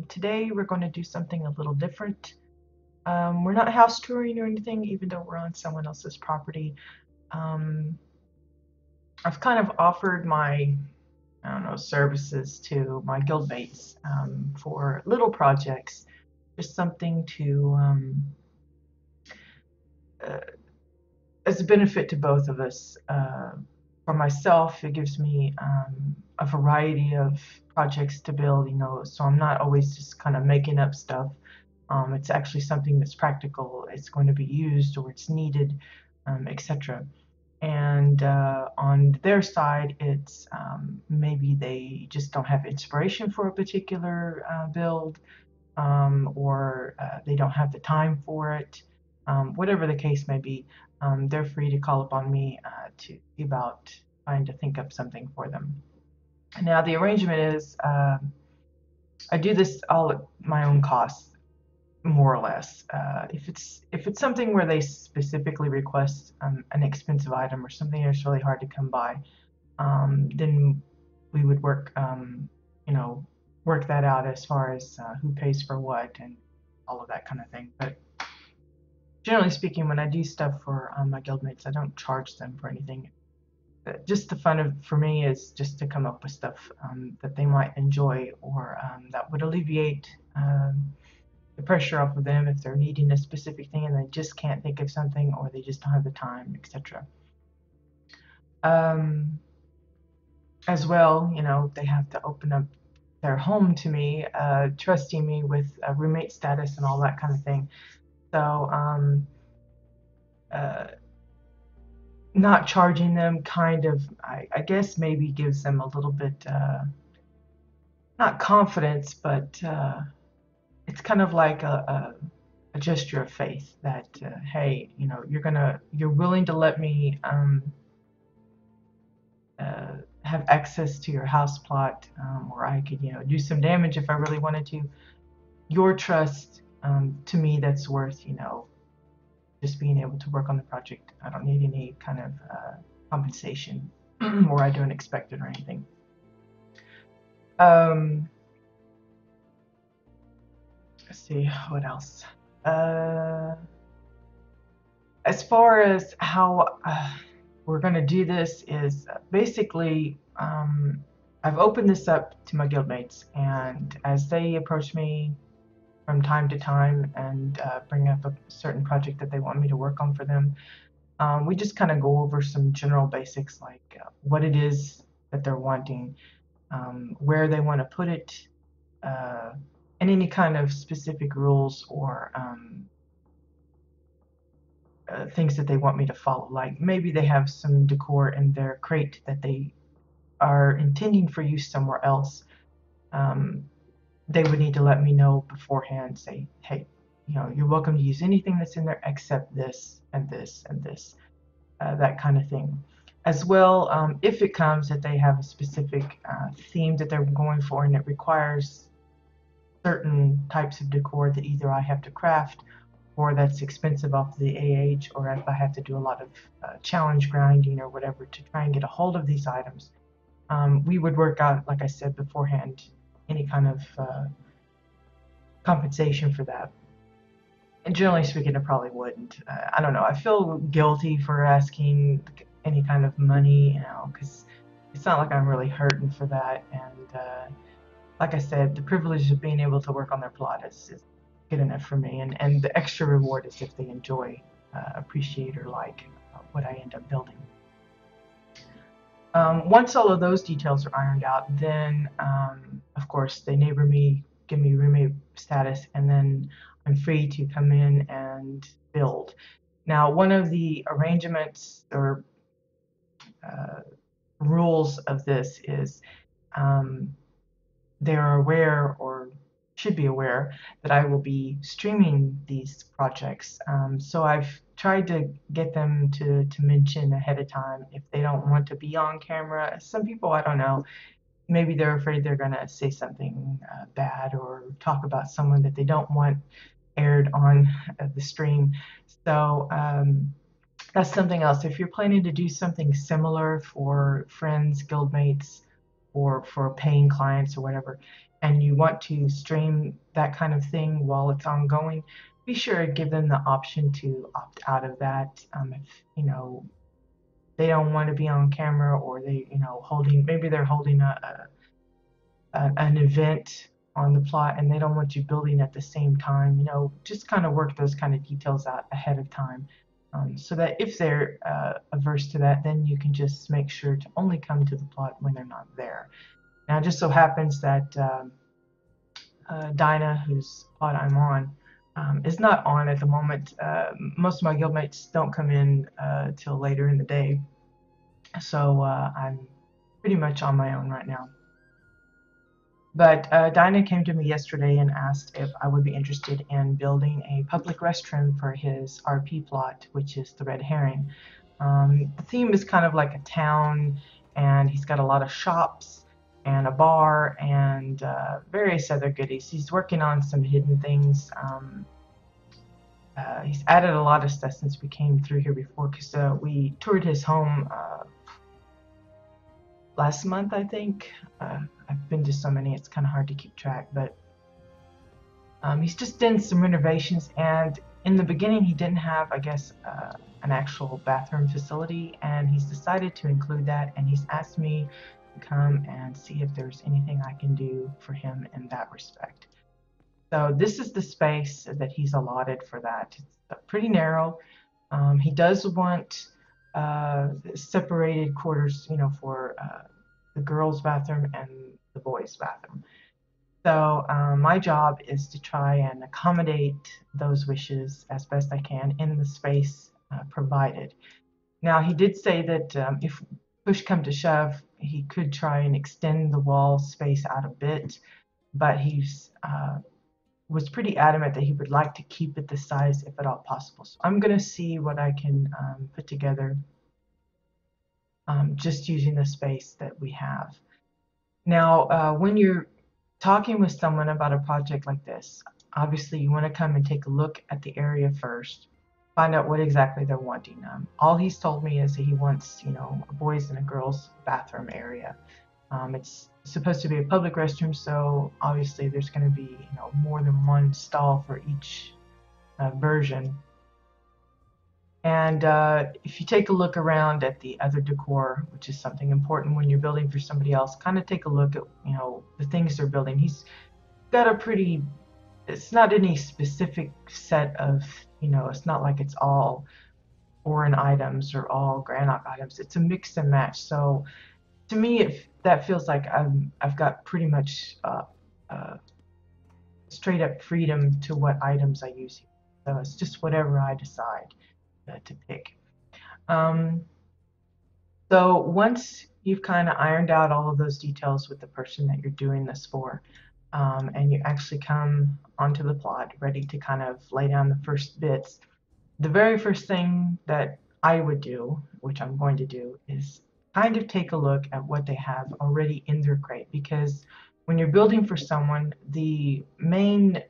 Today we're going to do something a little different. We're not house touring or anything, even though we're on someone else's property. Um, I've kind of offered my, I don't know, services to my guildmates for little projects, just something to, uh, as a benefit to both of us. For myself, it gives me a variety of projects to build, so I'm not always just kind of making up stuff. It's actually something that's practical, it's going to be used or it's needed, etc. And on their side, it's maybe they just don't have inspiration for a particular build, or they don't have the time for it. Whatever the case may be, they're free to call upon me to see about trying to think up something for them. Now, the arrangement is I do this all at my own cost, more or less. If it's something where they specifically request an expensive item or something that's really hard to come by, then we would you know, work that out as far as who pays for what and all of that kind of thing. But generally speaking, when I do stuff for my guildmates, I don't charge them for anything. Just the fun of for me is just to come up with stuff that they might enjoy, or that would alleviate the pressure off of them if they're needing a specific thing and they just can't think of something, or they just don't have the time, etc. Um, as well, they have to open up their home to me, trusting me with roommate status and all that kind of thing. So uh, not charging them kind of, I guess, maybe gives them a little bit, not confidence, but it's kind of like a gesture of faith that, hey, you're willing to let me have access to your house plot, or I could, do some damage if I really wanted to. Your trust, to me, that's worth, just being able to work on the project. I don't need any kind of compensation, or I don't expect it or anything. Let's see, what else? As far as how we're going to do this is basically, I've opened this up to my guildmates, and as they approach me from time to time and bring up a certain project that they want me to work on for them, we just kind of go over some general basics, like what it is that they're wanting, where they want to put it, uh, and any kind of specific rules or things that they want me to follow. Like maybe they have some decor in their crate that they are intending for use somewhere else. Um, they would need to let me know beforehand, say, hey, you're welcome to use anything that's in there except this and this and this, that kind of thing. As well, if it comes that they have a specific theme that they're going for and it requires certain types of decor that either I have to craft or that's expensive off the AH, or if I have to do a lot of challenge grinding or whatever to try and get a hold of these items, we would work out, like I said beforehand, any kind of compensation for that. And generally speaking, it probably wouldn't. I don't know. I feel guilty for asking any kind of money, because it's not like I'm really hurting for that. And like I said, the privilege of being able to work on their plot is good enough for me. And the extra reward is if they enjoy, appreciate, or like what I end up building. Once all of those details are ironed out, then of course they neighbor me, give me roommate status, and then I'm free to come in and build. Now, one of the arrangements or uh, rules of this is um, they are aware, or should be aware, that I will be streaming these projects. So I've tried to get them to mention ahead of time if they don't want to be on camera. Some people, I don't know, maybe they're afraid they're going to say something bad or talk about someone that they don't want aired on the stream. So that's something else. If you're planning to do something similar for friends, guildmates, or for paying clients or whatever, and you want to stream that kind of thing while it's ongoing, be sure to give them the option to opt out of that. If they don't want to be on camera, or they maybe they're holding an event on the plot and they don't want you building at the same time, just kind of work those kind of details out ahead of time, so that if they're averse to that, then you can just make sure to only come to the plot when they're not there. Now it just so happens that Dinah, whose plot I'm on, is not on at the moment. Most of my guildmates don't come in till later in the day, so I'm pretty much on my own right now. But Dinah came to me yesterday and asked if I would be interested in building a public restroom for his RP plot, which is the Red Herring. The theme is kind of like a town, and he's got a lot of shops and a bar and various other goodies. He's working on some hidden things. He's added a lot of stuff since we came through here before, because we toured his home last month, I think. I've been to so many, it's kind of hard to keep track, but he's just done some renovations, and in the beginning he didn't have, I guess, an actual bathroom facility, and he's decided to include that, and he's asked me to come and see if there's anything I can do for him in that respect. So this is the space that he's allotted for that. It's pretty narrow. He does want separated quarters, for the girls' bathroom and the boys' bathroom. So my job is to try and accommodate those wishes as best I can in the space provided. Now, he did say that if push come to shove, he could try and extend the wall space out a bit, but he's was pretty adamant that he would like to keep it the size if at all possible. So I'm going to see what I can put together just using the space that we have. Now, when you're talking with someone about a project like this, obviously you want to come and take a look at the area first, find out what exactly they're wanting. All he's told me is that he wants, a boys and a girls bathroom area. It's supposed to be a public restroom, so obviously there's going to be, more than one stall for each version. And if you take a look around at the other decor, which is something important when you're building for somebody else, kind of take a look at, the things they're building. He's got it's not any specific set of, it's not like it's all foreign items or all Granok items. It's a mix and match. So to me, if that feels like I've got pretty much straight up freedom to what items I use here. So it's just whatever I decide to pick. So once you've kind of ironed out all of those details with the person that you're doing this for, and you actually come onto the plot ready to kind of lay down the first bits, the very first thing that I would do, which I'm going to do, is kind of take a look at what they have already in their crate, because when you're building for someone, the main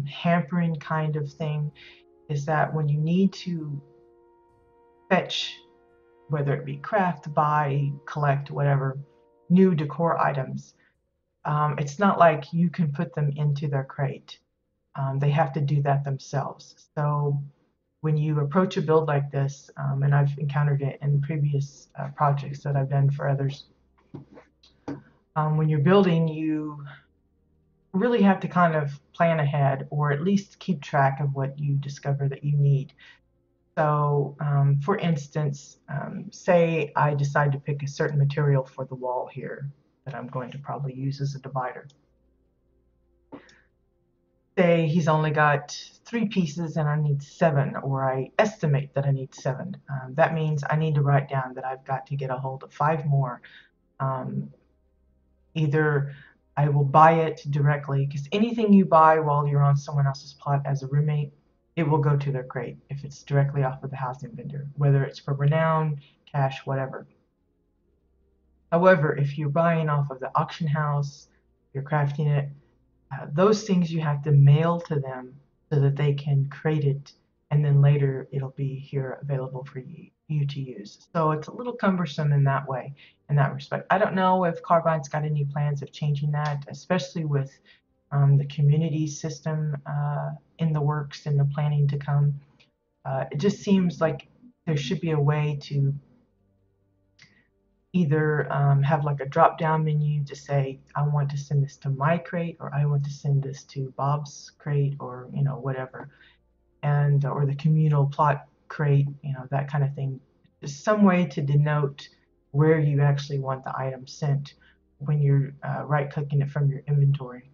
hampering kind of thing is that when you need to fetch, whether it be craft, buy, collect, whatever, new decor items, it's not like you can put them into their crate. They have to do that themselves. So when you approach a build like this, and I've encountered it in previous projects that I've done for others, when you're building, you really have to kind of plan ahead, or at least keep track of what you discover that you need. So for instance, say I decide to pick a certain material for the wall here that I'm going to probably use as a divider. Say he's only got 3 pieces and I need 7, or I estimate that I need 7. That means I need to write down that I've got to get a hold of 5 more. Either I will buy it directly, because anything you buy while you're on someone else's plot as a roommate, it will go to their crate if it's directly off of the housing vendor, whether it's for renown, cash, whatever. However, if you're buying off of the auction house, you're crafting it, those things you have to mail to them so that they can crate it, and then later it'll be here available for you to use. So it's a little cumbersome in that way, in that respect. I don't know if Carbine's got any plans of changing that, especially with the community system in the works, in the planning to come. It just seems like there should be a way to either have like a drop down menu to say, I want to send this to my crate, or I want to send this to Bob's crate, or whatever, and or the communal plot crate, that kind of thing. Just some way to denote where you actually want the item sent when you're right clicking it from your inventory.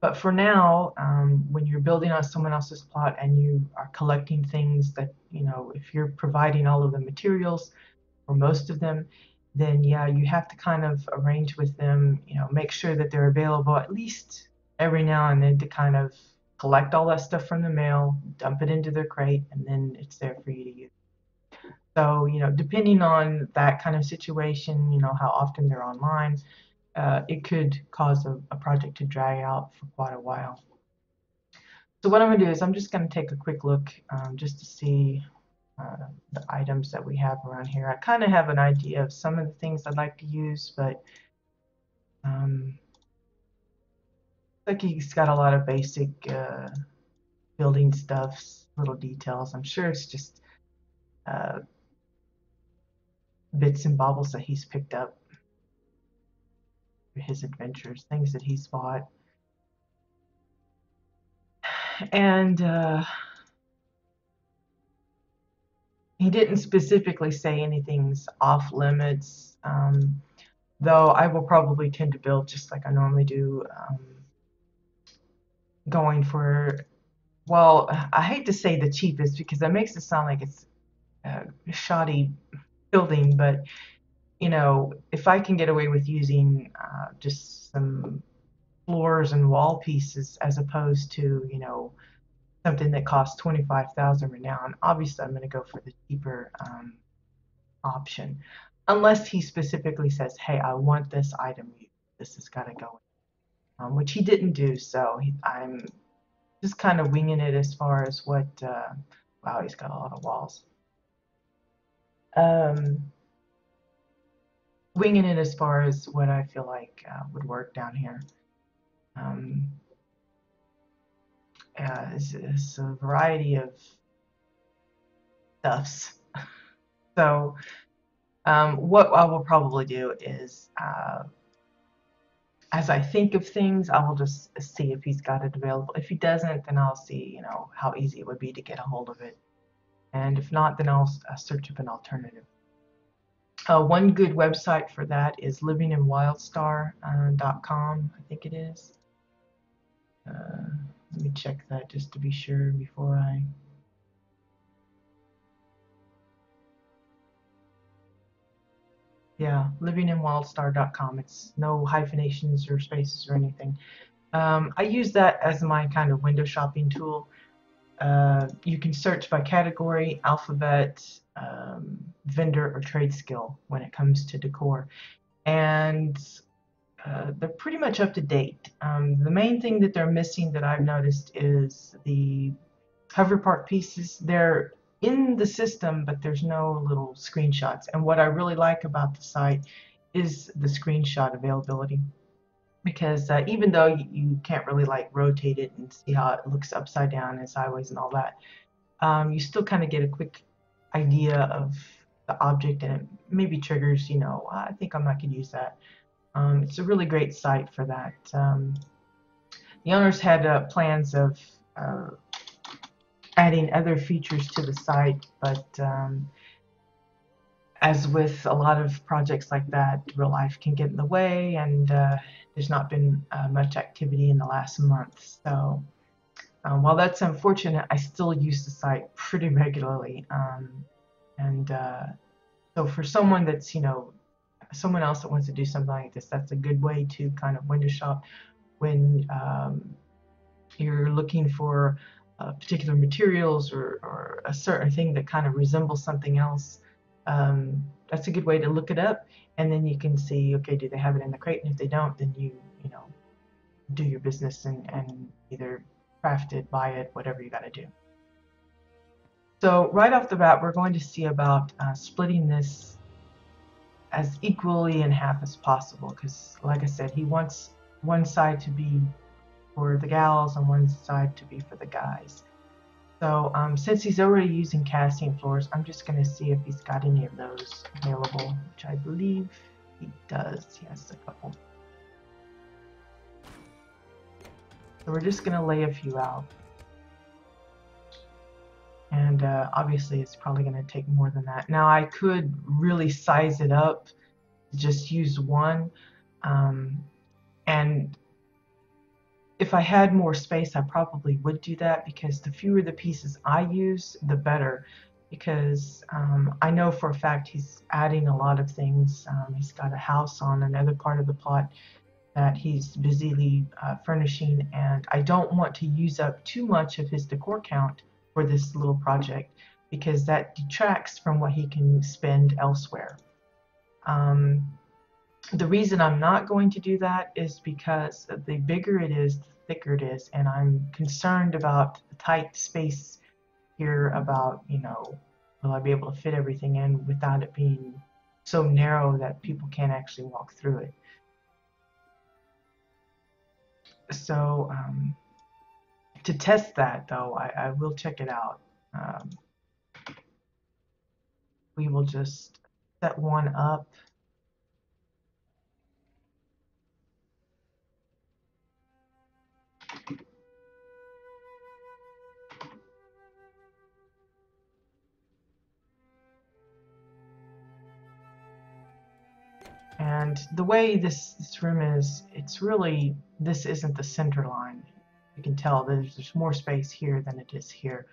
But for now, when you're building on someone else's plot and you are collecting things that, if you're providing all of the materials or most of them, then yeah, you have to kind of arrange with them, make sure that they're available at least every now and then to kind of collect all that stuff from the mail, dump it into their crate, and then it's there for you to use. So, depending on that kind of situation, how often they're online, it could cause a project to drag out for quite a while. So what I'm going to do is I'm just going to take a quick look just to see the items that we have around here. I kind of have an idea of some of the things I'd like to use, but like he's got a lot of basic building stuff, little details. I'm sure it's just bits and bobbles that he's picked up for his adventures, things that he's bought. And he didn't specifically say anything's off limits, though I will probably tend to build just like I normally do, going for, well, I hate to say the cheapest because that makes it sound like it's shoddy building, but if I can get away with using just some floors and wall pieces as opposed to something that costs 25,000 right now, and obviously I'm going to go for the cheaper option, unless he specifically says, hey, I want this item, this has got to go, which he didn't do. So I'm just kind of winging it as far as what, wow, he's got a lot of walls. Winging it as far as what I feel like would work down here. It's a variety of stuffs. So what I will probably do is, as I think of things, I will just see if he's got it available. If he doesn't, then I'll see, how easy it would be to get a hold of it. And if not, then I'll search up an alternative. One good website for that is livinginwildstar.com, I think it is. Let me check that just to be sure before I... Yeah, livinginwildstar.com. It's no hyphenations or spaces or anything. I use that as my kind of window shopping tool. You can search by category, alphabet, vendor, or trade skill when it comes to decor. And they're pretty much up to date. The main thing that they're missing that I've noticed is the cover part pieces. They're in the system, but there's no little screenshots. And what I really like about the site is the screenshot availability. Because even though you can't really like rotate it and see how it looks upside down and sideways and all that, you still kind of get a quick idea of the object, and it maybe triggers, I think I might could use that. It's a really great site for that. The owners had plans of adding other features to the site, but as with a lot of projects like that, real life can get in the way, and there's not been much activity in the last month. So while that's unfortunate, I still use the site pretty regularly. And so for someone that's, someone else that wants to do something like this, that's a good way to kind of window shop when you're looking for particular materials or a certain thing that kind of resembles something else. That's a good way to look it up, and then you can see, okay, do they have it in the crate? And if they don't, then you do your business and either craft it, buy it, whatever you got to do. So right off the bat, we're going to see about splitting this as equally in half as possible, because like I said, he wants one side to be for the gals and one side to be for the guys. So since he's already using casting floors, I'm just going to see if he's got any of those available, which I believe he does. He has a couple. So we're just going to lay a few out. And obviously it's probably going to take more than that. Now I could really size it up, just use one. And if I had more space, I probably would do that, because the fewer the pieces I use, the better. Because I know for a fact he's adding a lot of things. He's got a house on another part of the plot that he's busily furnishing, and I don't want to use up too much of his decor count for this little project, because that detracts from what he can spend elsewhere. The reason I'm not going to do that is because the bigger it is, the thicker it is, and I'm concerned about the tight space here, about, you know, will I be able to fit everything in without it being so narrow that people can't actually walk through it. So to test that, though, I will check it out. We will just set one up. And the way this room is, it's really, this isn't the center line. You can tell there's more space here than it is here.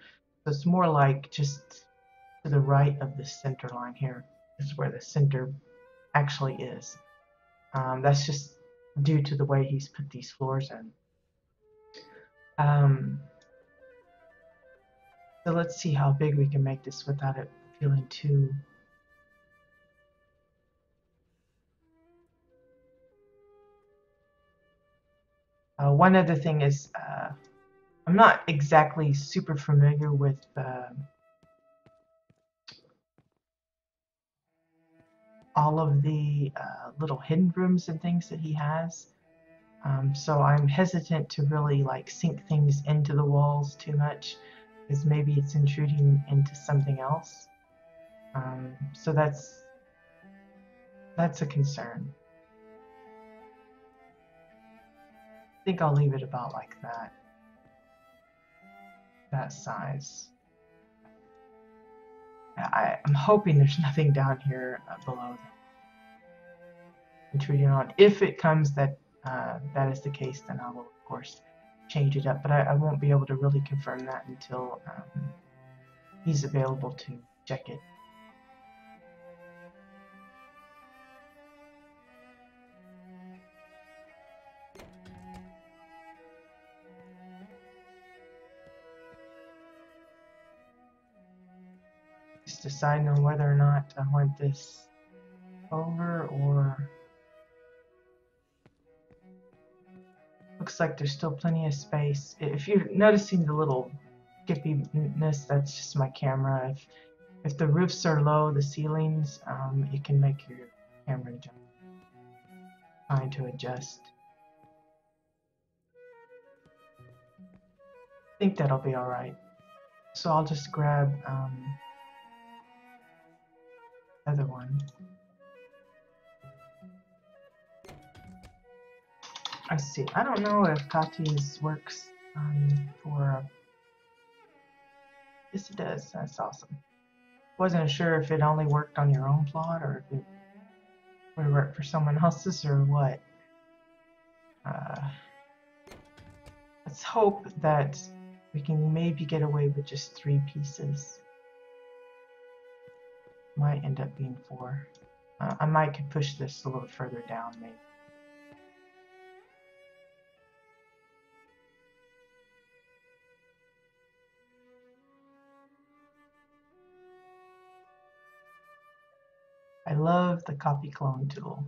So it's more like just to the right of the center line here is where the center actually is. That's just due to the way he's put these floors in. So let's see how big we can make this without it feeling too... one other thing is, I'm not exactly super familiar with all of the little hidden rooms and things that he has. So I'm hesitant to really like sink things into the walls too much, because maybe it's intruding into something else. So that's a concern. I think I'll leave it about like that size. I'm hoping there's nothing down here below that intruding on. If it comes that that is the case, then I will of course change it up, but I won't be able to really confirm that until he's available to check it. Just deciding on whether or not I want this over, or looks like there's still plenty of space. If you're noticing the little skippiness, that's just my camera. If the roofs are low, the ceilings, you can make your camera jump. Trying to adjust. I think that'll be all right. So I'll just grab the other one. I see. I don't know if Katya's works for... Yes, it does. That's awesome. Wasn't sure if it only worked on your own plot, or if it would work for someone else's, or what. Let's hope that we can maybe get away with just 3 pieces. Might end up being 4. I might could push this a little further down, maybe. I love the copy clone tool.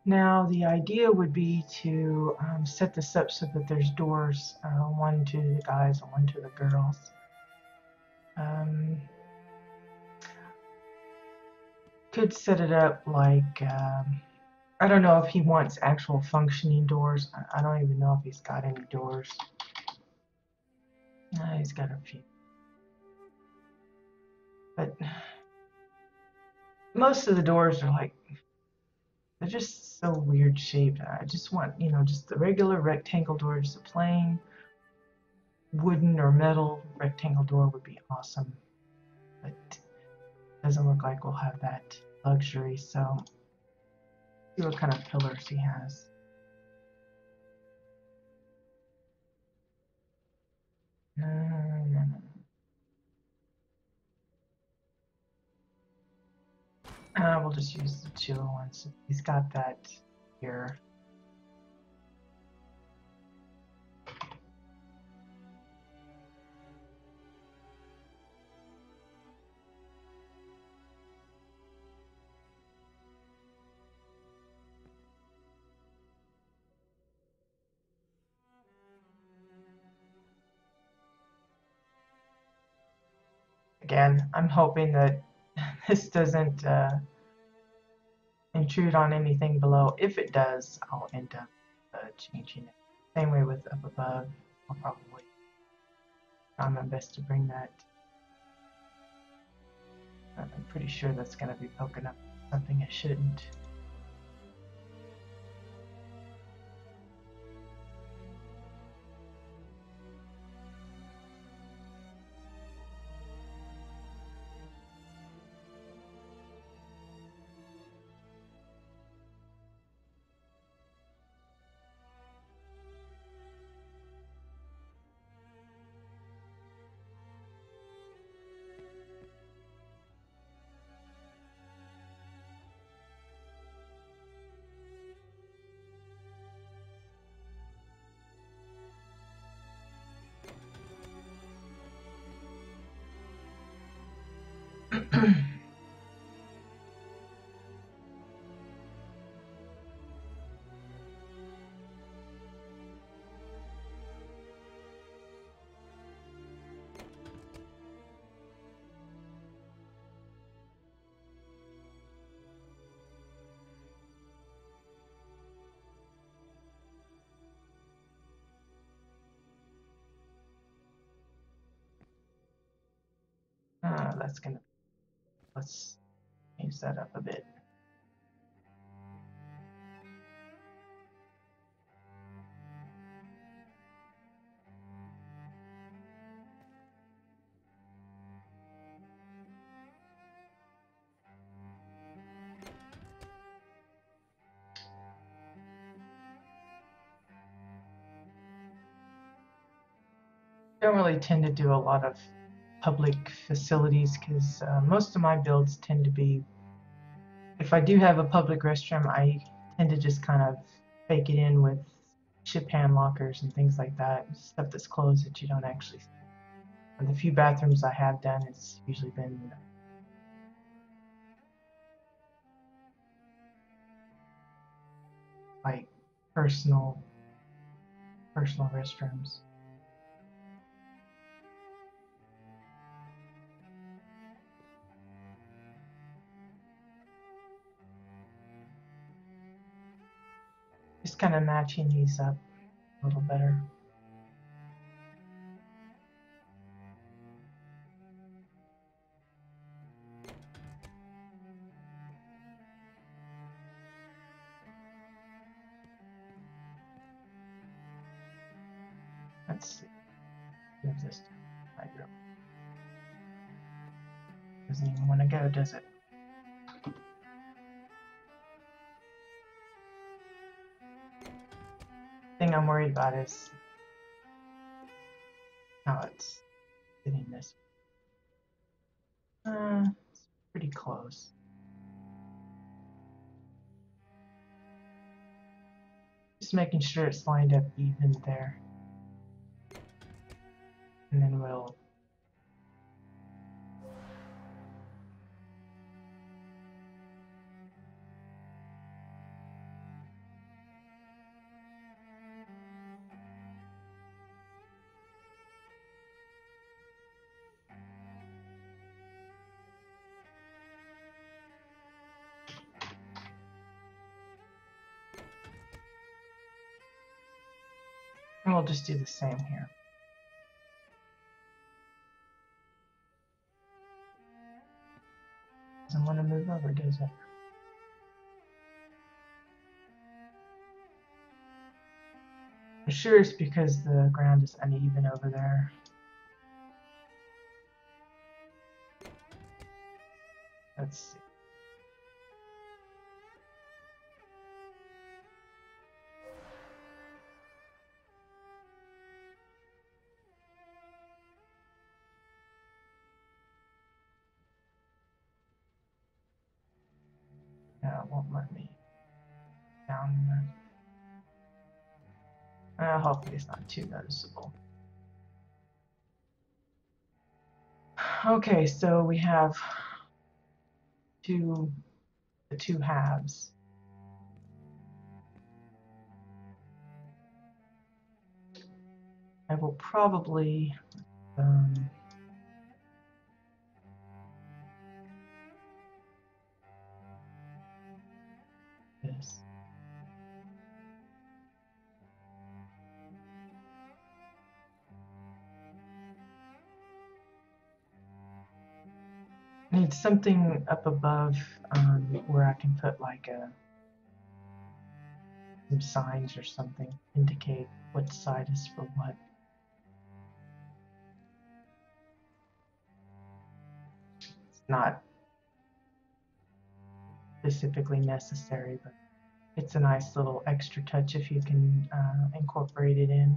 Now the idea would be to set this up so that there's doors, one to the guys and one to the girls. Could set it up like, I don't know if he wants actual functioning doors. I don't even know if he's got any doors. He's got a few. But most of the doors are like, they're just so weird shaped. I just want, just the regular rectangle door, just a plain wooden or metal rectangle door would be awesome. But it doesn't look like we'll have that luxury, so see what kind of pillars he has. No. We'll just use the two ones. He's got that here. Again, I'm hoping that this doesn't intrude on anything below. If it does, I'll end up changing it. Same way with up above. I'll probably try my best to bring that. I'm pretty sure that's going to be poking up something it shouldn't. Let's change that up a bit. Don't really tend to do a lot of public facilities because most of my builds tend to be, if I do have a public restroom, I tend to just kind of fake it in with chip hand lockers and things like that, stuff that's closed that you don't actually see. And the few bathrooms I have done, it's usually been like personal restrooms. Just kind of matching these up a little better. Let's see. Move this right here. Doesn't even want to go, does it? Thing I'm worried about is how it's fitting this. It's pretty close. Just making sure it's lined up even there. And then we'll And we'll just do the same here. Doesn't want to move over, does it? I'm sure it's because the ground is uneven over there. Let's see. Yeah, it won't let me down. Hopefully it's not too noticeable. Okay, so we have the two halves. I will probably this. I need something up above where I can put like some signs or something, indicate what side is for what. It's not specifically necessary, but it's a nice little extra touch if you can incorporate it in.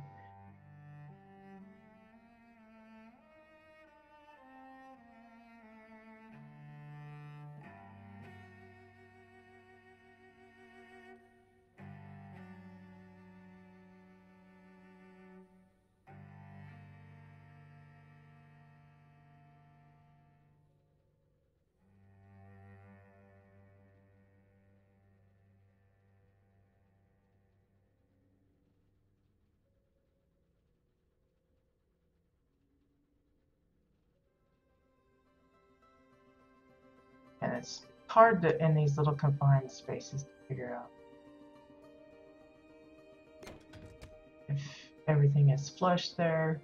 And it's hard to, in these little confined spaces, to figure out if everything is flush there.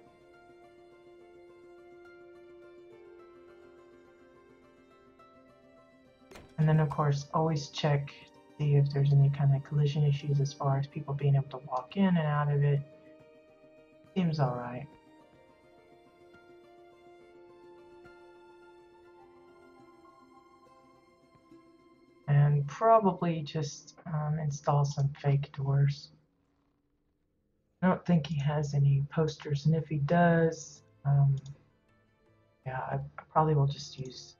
And then, of course, always check to see if there's any kind of collision issues as far as people being able to walk in and out of it. Seems all right. And probably just install some fake doors. I don't think he has any posters, and if he does, yeah, I probably will just use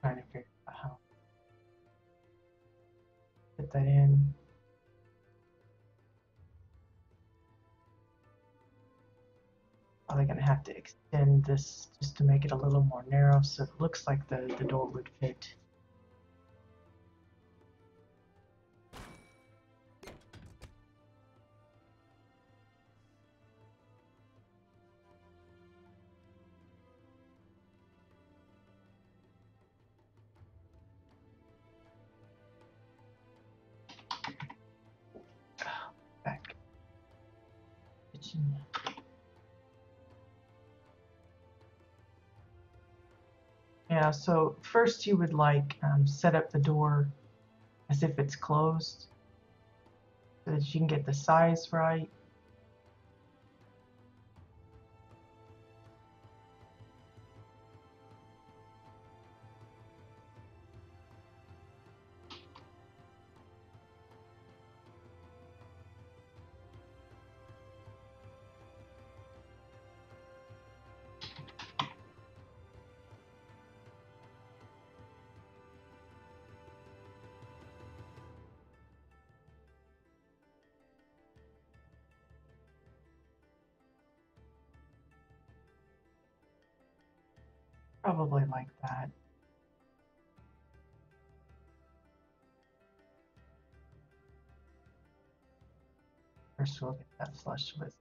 trying to figure out how to put that in. Probably gonna have to extend this just to make it a little more narrow so it looks like the door would fit. Back. Kitchen. Yeah, so first you would like set up the door as if it's closed so that you can get the size right. Probably like that. First we'll get that flush with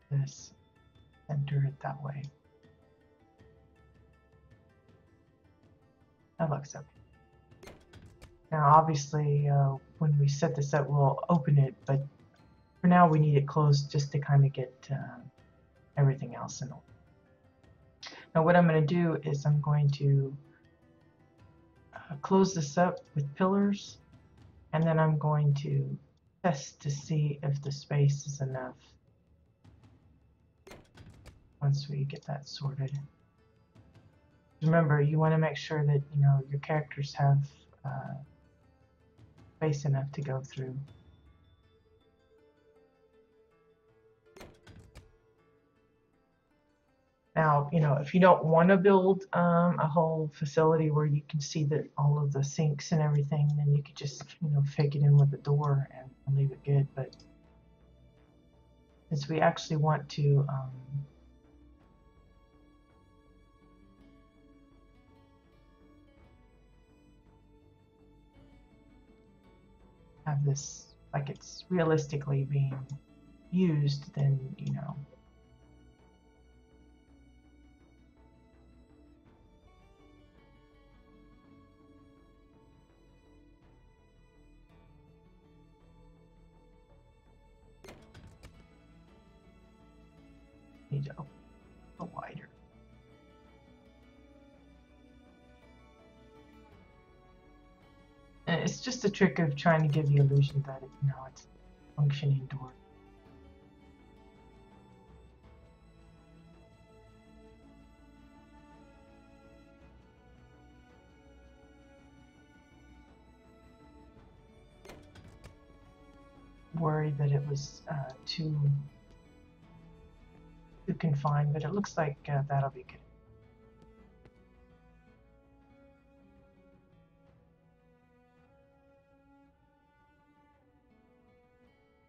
this. center it that way. That looks okay. Now, obviously, when we set this up, we'll open it, but for now, we need it closed just to kind of get everything else in order. Now, what I'm going to do is I'm going to close this up with pillars, and then I'm going to test to see if the space is enough once we get that sorted. Remember, you want to make sure that your characters have space enough to go through. Now, if you don't want to build a whole facility where you can see that all of the sinks and everything, then you could just fake it in with the door and leave it good. But since we actually want to have this like it's realistically being used, then need to open a little wider. And it's just a trick of trying to give the illusion that it's a functioning door. Worried that it was too confined, but it looks like that'll be good.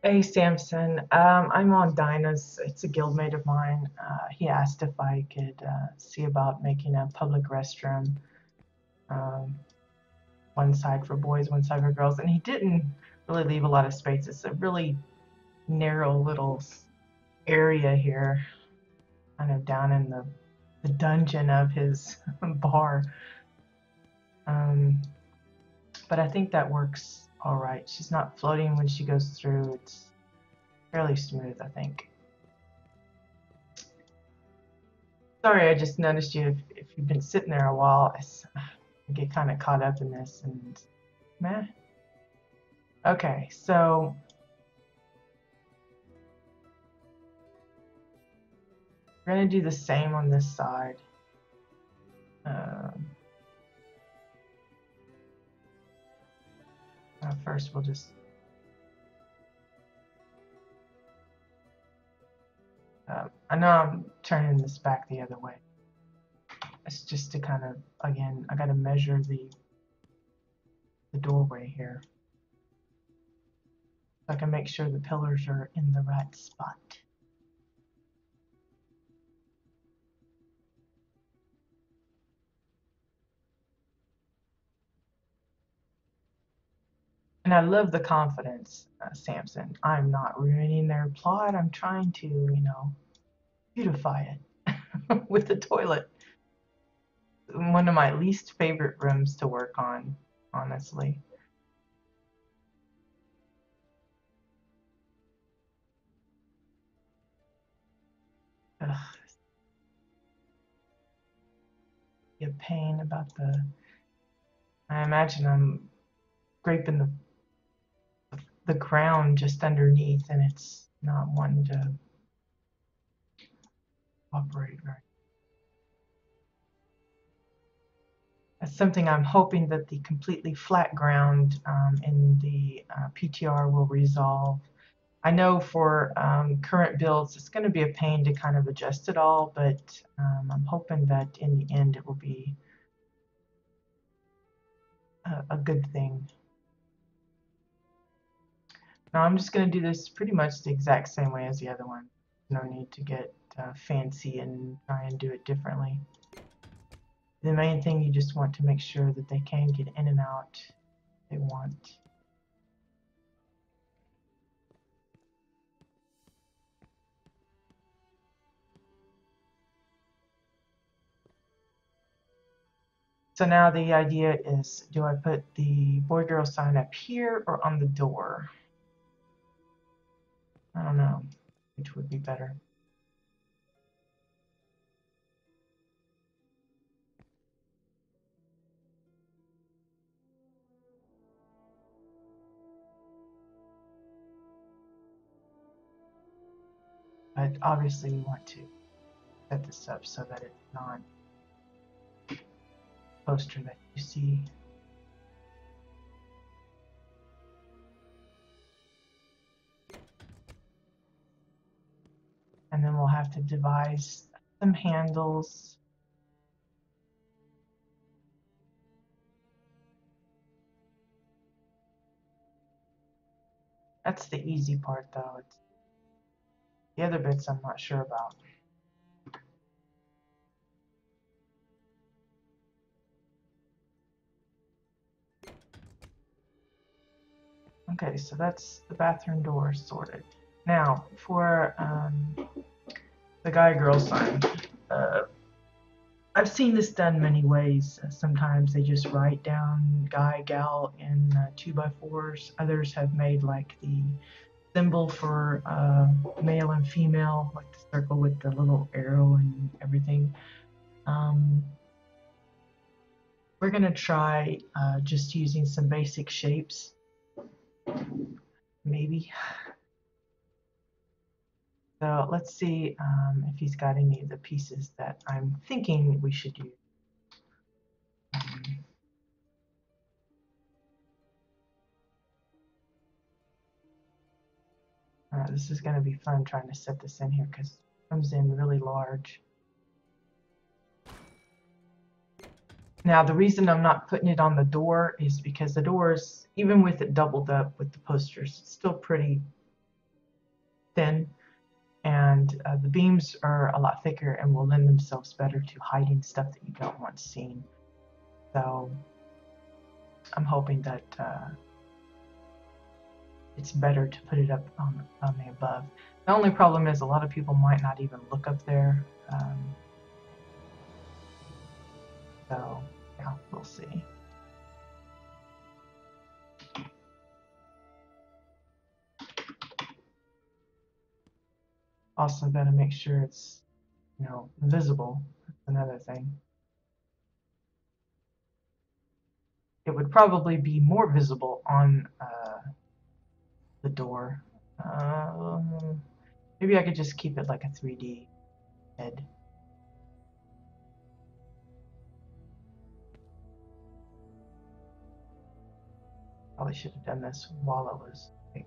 Hey Samson, I'm on Dinah's. It's a guildmate of mine. He asked if I could see about making a public restroom. One side for boys, one side for girls, and he didn't really leave a lot of space. It's a really narrow little area here, kind of down in the dungeon of his bar. But I think that works all right. She's not floating when she goes through. It's fairly smooth, I think. Sorry, I just noticed you. If you've been sitting there a while, I get kind of caught up in this and meh. Okay, so we're gonna do the same on this side. First, we'll just I know I'm turning this back the other way. It's just to kind of, again, I got to measure the doorway here, so I can make sure the pillars are in the right spot. And I love the confidence, Samson. I'm not ruining their plot. I'm trying to, beautify it with the toilet. One of my least favorite rooms to work on, honestly. Ugh. A pain about I imagine I'm scraping the ground just underneath, and it's not one to operate very. That's something I'm hoping that the completely flat ground in the PTR will resolve. I know for current builds, it's going to be a pain to kind of adjust it all, but I'm hoping that in the end it will be a good thing. Now I'm just going to do this pretty much the exact same way as the other one. No need to get fancy and try and do it differently. The main thing, you just want to make sure that they can get in and out if they want. So now the idea is, do I put the boy girl sign up here or on the door? I don't know which would be better. But obviously we want to set this up so that it's not a poster that you see. And then we'll have to devise some handles. That's the easy part though. It's the other bits I'm not sure about. Okay, so that's the bathroom door sorted. Now, for the guy-girl sign, I've seen this done many ways. Sometimes they just write down guy, gal in 2x4s. Others have made like the symbol for male and female, like the circle with the little arrow and everything. We're going to try just using some basic shapes, maybe. So let's see if he's got any of the pieces that I'm thinking we should use. This is going to be fun trying to set this in here because it comes in really large. Now the reason I'm not putting it on the door is because the doors, even with it doubled up with the posters, it's still pretty thin. And the beams are a lot thicker and will lend themselves better to hiding stuff that you don't want seen. So I'm hoping that it's better to put it up on the above. The only problem is a lot of people might not even look up there. So yeah, we'll see. Also got to make sure it's, you know, visible. That's another thing. It would probably be more visible on the door. Maybe I could just keep it like a 3D head. Probably should have done this while I was like,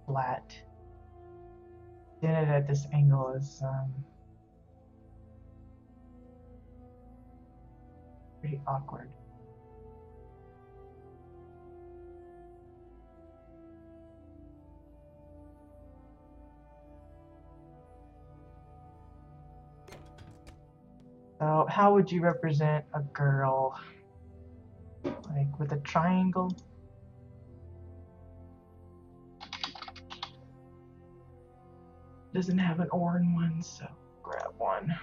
flat. Doing it at this angle is pretty awkward. So how would you represent a girl? Like with a triangle? Doesn't have an orange one, so grab one.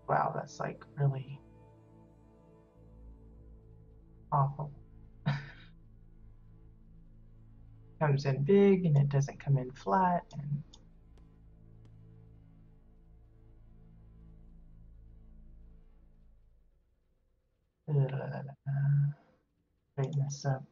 Wow, that's like really awful. Comes in big and it doesn't come in flat. And straighten this up.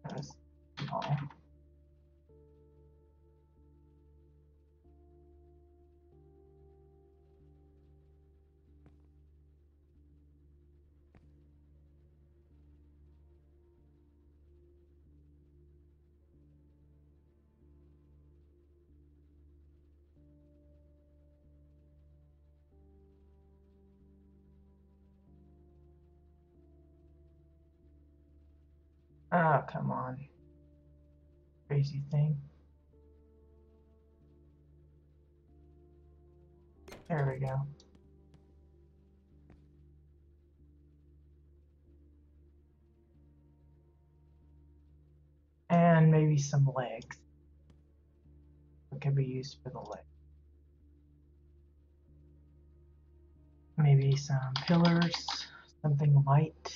That's small. Oh, come on. Crazy thing. There we go. And maybe some legs. It could be used for the legs. Maybe some pillars, something light.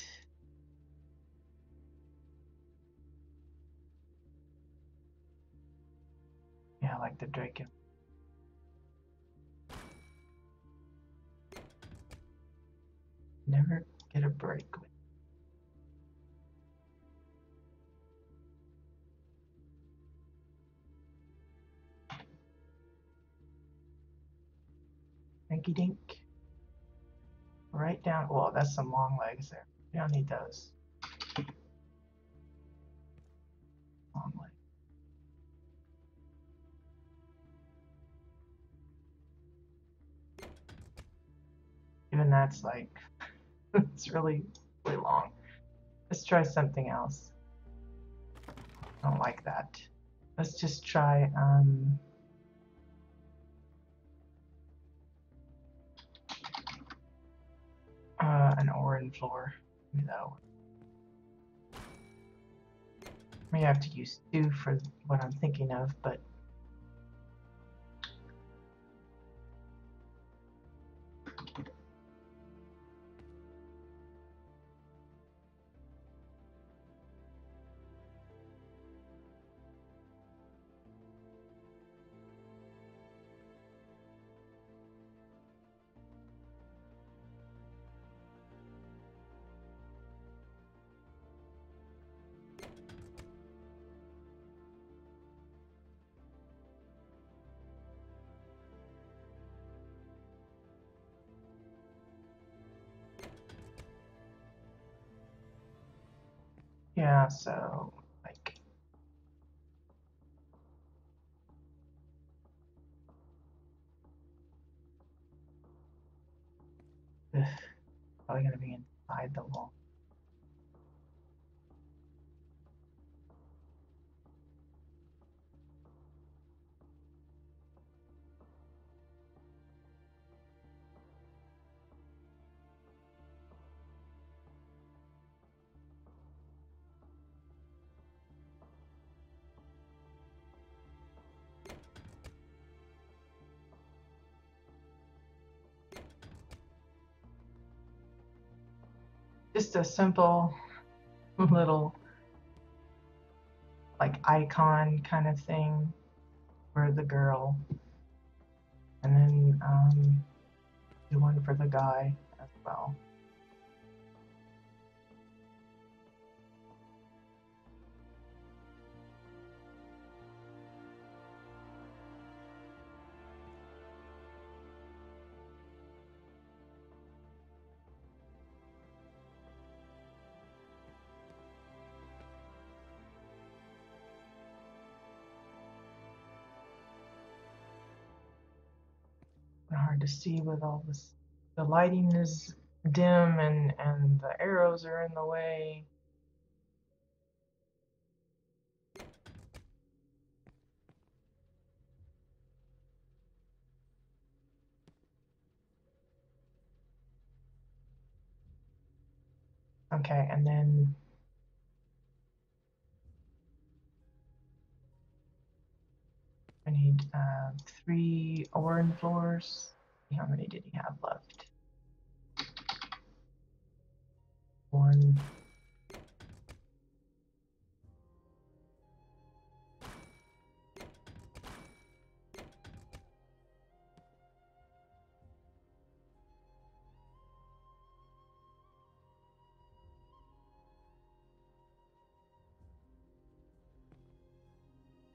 Yeah, like the drake. Never get a break with. Dinky dink. Right down. Well, that's some long legs there. You don't need those. Long legs. Even that's like, it's really, really long. Let's try something else. I don't like that. Let's just try an orange floor. No. May have to use 2 for what I'm thinking of, but yeah, so like ugh, probably gonna be inside the wall. Just a simple little like icon kind of thing for the girl, and then do one for the guy as well. Hard to see with all this. The lighting is dim and the arrows are in the way. Okay, and then I need 3 orange floors. How many did he have left? 1.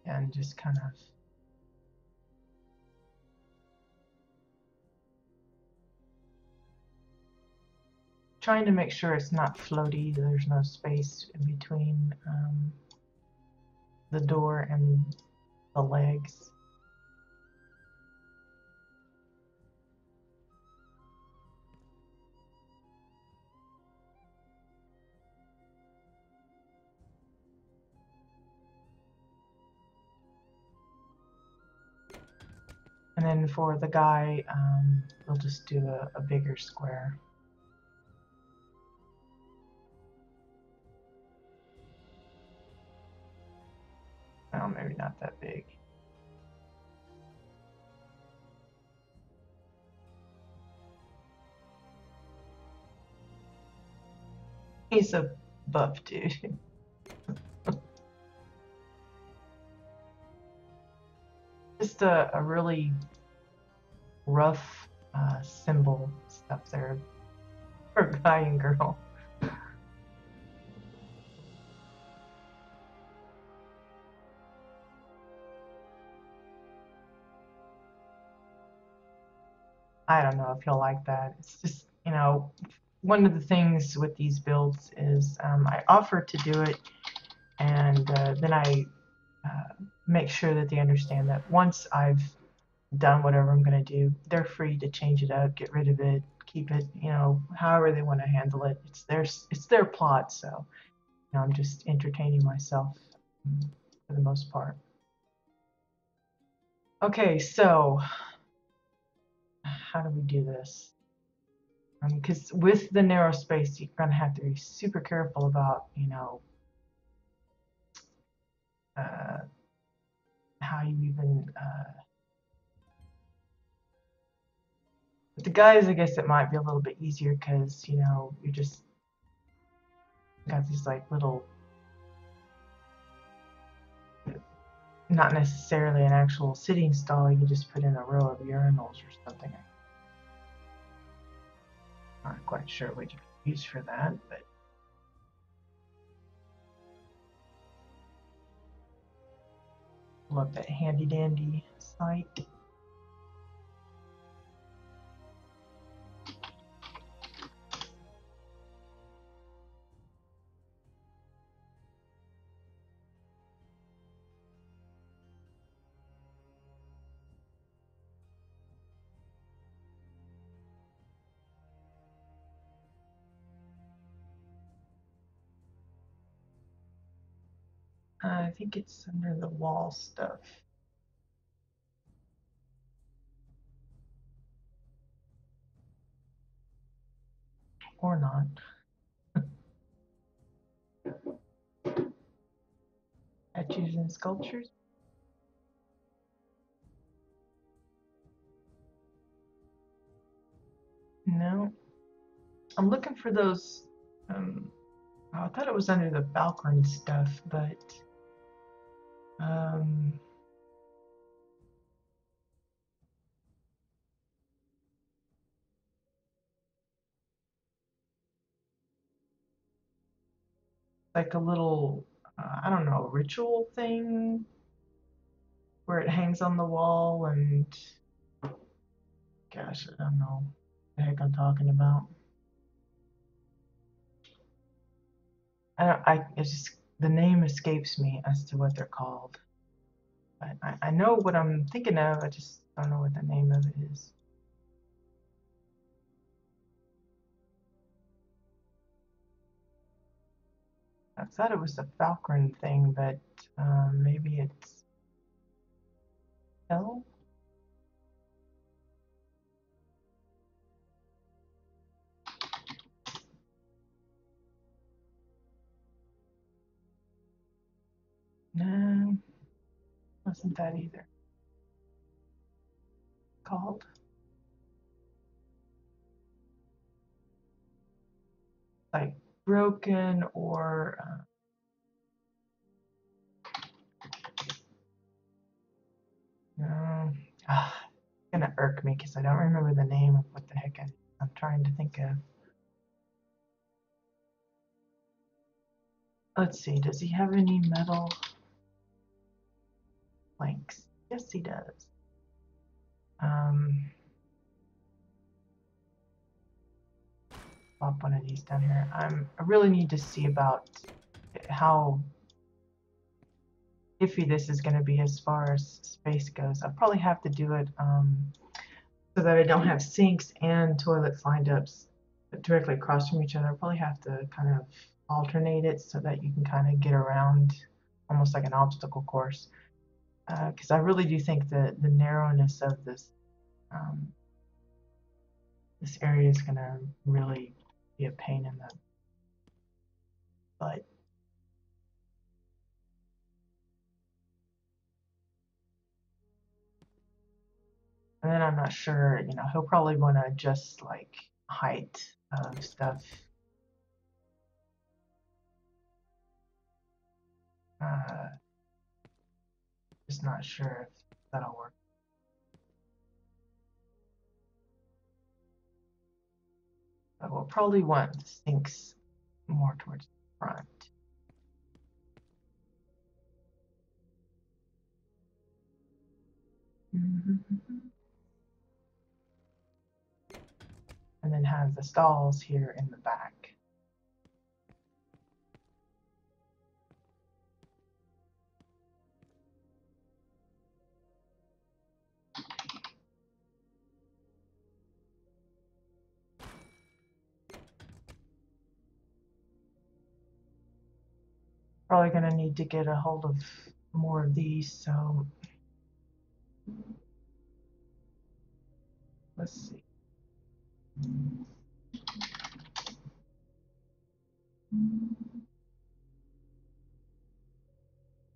And just kind of trying to make sure it's not floaty. There's no space in between the door and the legs. And then for the guy, we'll just do a bigger square. Well, maybe not that big. He's a buff dude. Just a really rough symbol stuff there for guy and girl. I don't know if you'll like that. It's just, you know, one of the things with these builds is I offer to do it, and then I make sure that they understand that once I've done whatever I'm going to do, they're free to change it up, get rid of it, keep it, you know, however they want to handle it. It's their plot, so you know, I'm just entertaining myself for the most part. Okay, so how do we do this? Because with the narrow space, you're going to have to be super careful about, you know, how you even. With the guys, I guess it might be a little bit easier because, you know, you just got these like little, not necessarily an actual sitting stall, you just put in a row of urinals or something. I'm not quite sure what you could use for that, but love that handy dandy site. I think it's under the wall stuff. Or not. Statues and sculptures? No. I'm looking for those. I thought it was under the Valkyrie stuff, but. Like a little, I don't know, ritual thing where it hangs on the wall and gosh, I don't know what the heck I'm talking about. It's just, the name escapes me as to what they're called. But I know what I'm thinking of, I just don't know what the name of it is. I thought it was the Falcon thing, but maybe it's L? No, wasn't that either. Called? Like broken or no. It's gonna irk me because I don't remember the name of what the heck I'm trying to think of. Let's see, does he have any metal planks? Yes, he does. Pop one of these down here. I really need to see about how iffy this is going to be as far as space goes. I'll probably have to do it so that I don't have sinks and toilets lined up directly across from each other. I'll probably have to kind of alternate it so that you can kind of get around almost like an obstacle course. because I really do think that the narrowness of this this area is going to really be a pain in the butt. And then I'm not sure, you know, he'll probably want to adjust like height of stuff. Just not sure if that'll work. But we'll probably want the sinks more towards the front. And then have the stalls here in the back. Probably going to need to get a hold of more of these, so let's see.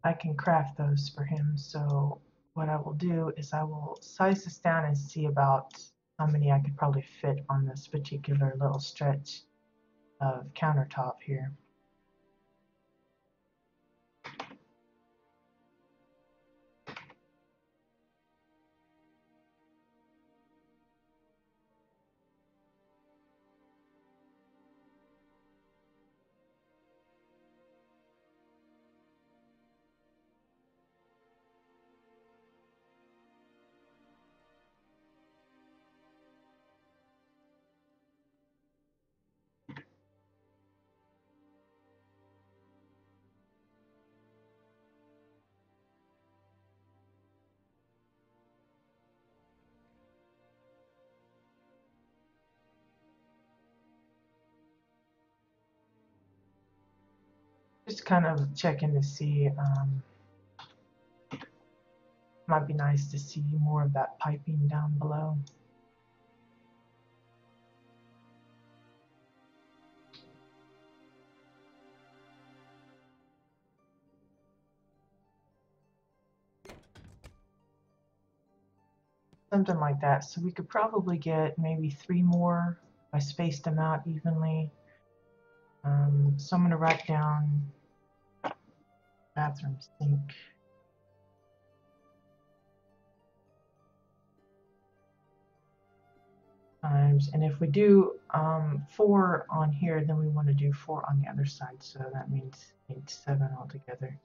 I can craft those for him, so what I will do is I will size this down and see about how many I could probably fit on this particular little stretch of countertop here. Just kind of checking to see, might be nice to see more of that piping down below. Something like that. So we could probably get maybe 3 more if I spaced them out evenly. So I'm going to write down bathroom sink. Times, and if we do 4 on here, then we want to do 4 on the other side. So that means 7 altogether.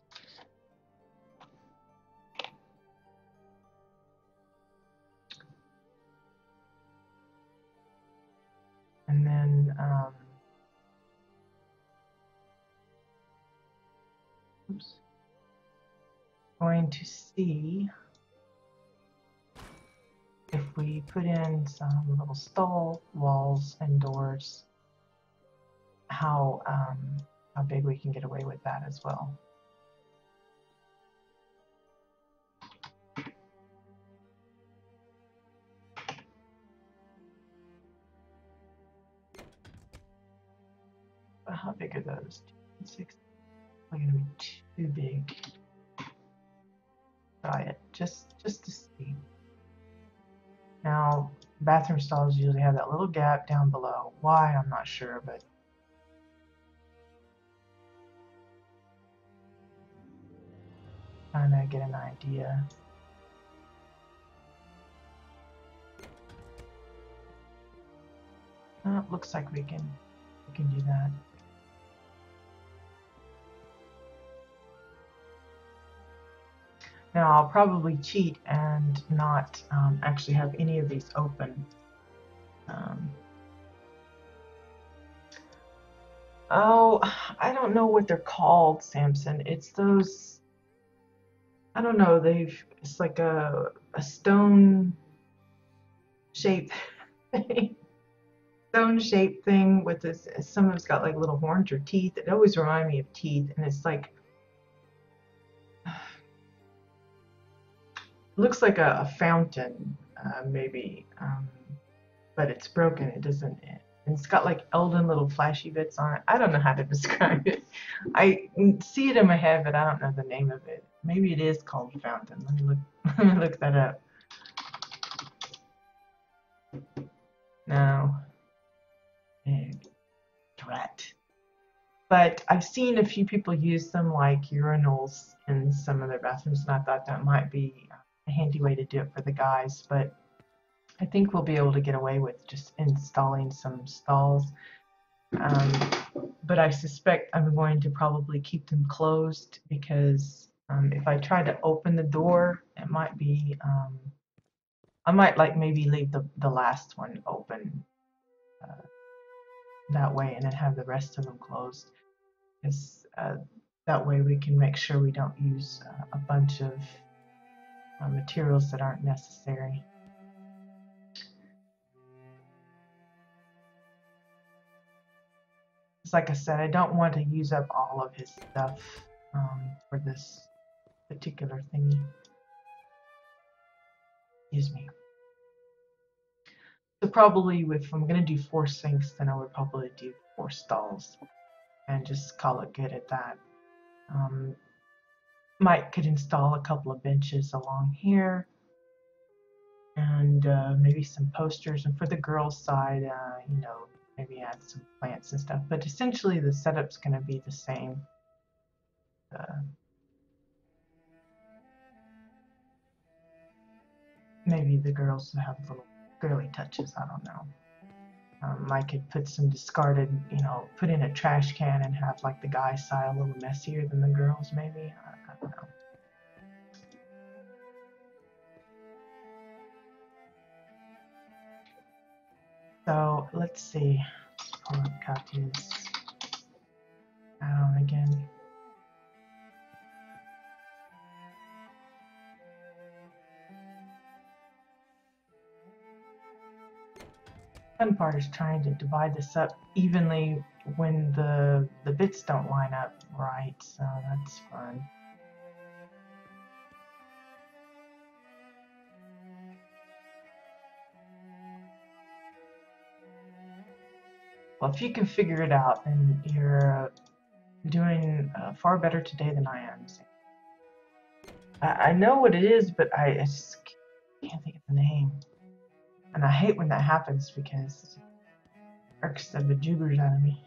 And then oops, going to see if we put in some little stall walls and doors, how big we can get away with that as well. But how big are those? 6. They're going to be too big. Try it just to see. Now, bathroom stalls usually have that little gap down below. Why, I'm not sure, but kind of get an idea. Looks like we can do that. Now I'll probably cheat and not actually have any of these open. Oh, I don't know what they're called, Samson. It's those, I don't know, it's like a stone shape thing. Stone shaped thing with this, some of it's got like little horns or teeth. It always reminds me of teeth, and it's like, looks like a fountain, maybe, but it's broken. It doesn't. And it's got like Elden little flashy bits on it. I don't know how to describe it. I see it in my head, but I don't know the name of it. Maybe it is called fountain. Let me look. Let me look that up. No. Drat. But I've seen a few people use them like urinals in some of their bathrooms, and I thought that might be a handy way to do it for the guys. But I think we'll be able to get away with just installing some stalls. But I suspect I'm going to probably keep them closed because if I try to open the door, it might be, I might like maybe leave the last one open that way and then have the rest of them closed. Because that way we can make sure we don't use a bunch of materials that aren't necessary. Just like I said, I don't want to use up all of his stuff for this particular thingy. Excuse me. So probably if I'm going to do 4 sinks, then I would probably do 4 stalls and just call it good at that. Mike could install a couple of benches along here and maybe some posters. And for the girls' side, you know, maybe add some plants and stuff. But essentially the setup's going to be the same. Maybe the girls will have little girly touches, I don't know. I could put some discarded, you know, put in a trash can and have like the guys' side a little messier than the girls, maybe. I don't know. So let's see. Pull up Katya's down again. Fun part is trying to divide this up evenly when the bits don't line up right, so that's fun. Well, if you can figure it out, then you're doing far better today than I am. I know what it is, but I just can't think of the name. And I hate when that happens because it irks the bejeebers out of me.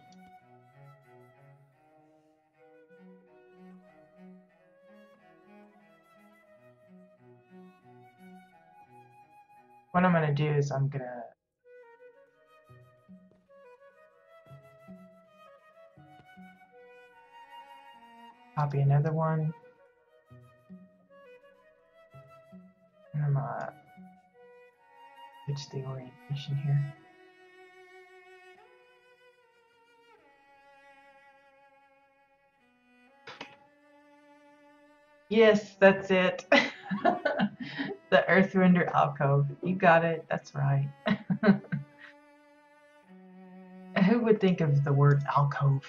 What I'm going to do is I'm going to copy another one. And I'm going to switch the orientation here. Yes, that's it. The Earth Render alcove. You got it. That's right. Who would think of the word alcove?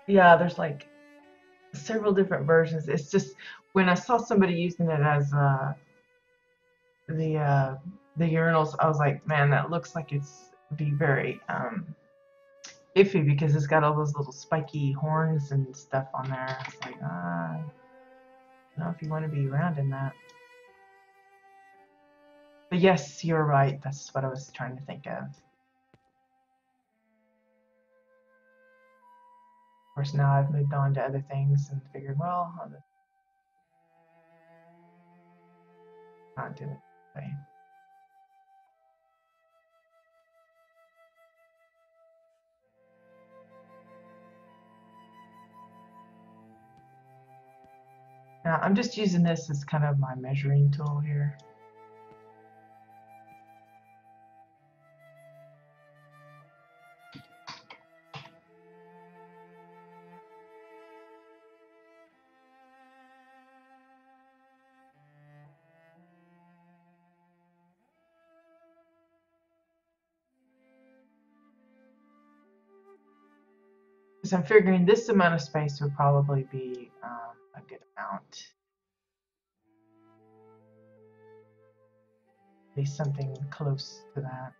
Yeah, there's like several different versions. It's just when I saw somebody using it as the urinals, I was like, man, that looks like it's be very iffy because it's got all those little spiky horns and stuff on there. It's like, I don't know if you want to be around in that. But yes, you're right. That's what I was trying to think of. Of course, now I've moved on to other things and figured, well, I'll just not do it this way. Now, I'm just using this as kind of my measuring tool here. because I'm figuring this amount of space would probably be a good amount. At least something close to that.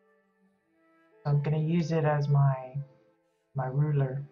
So I'm going to use it as my ruler.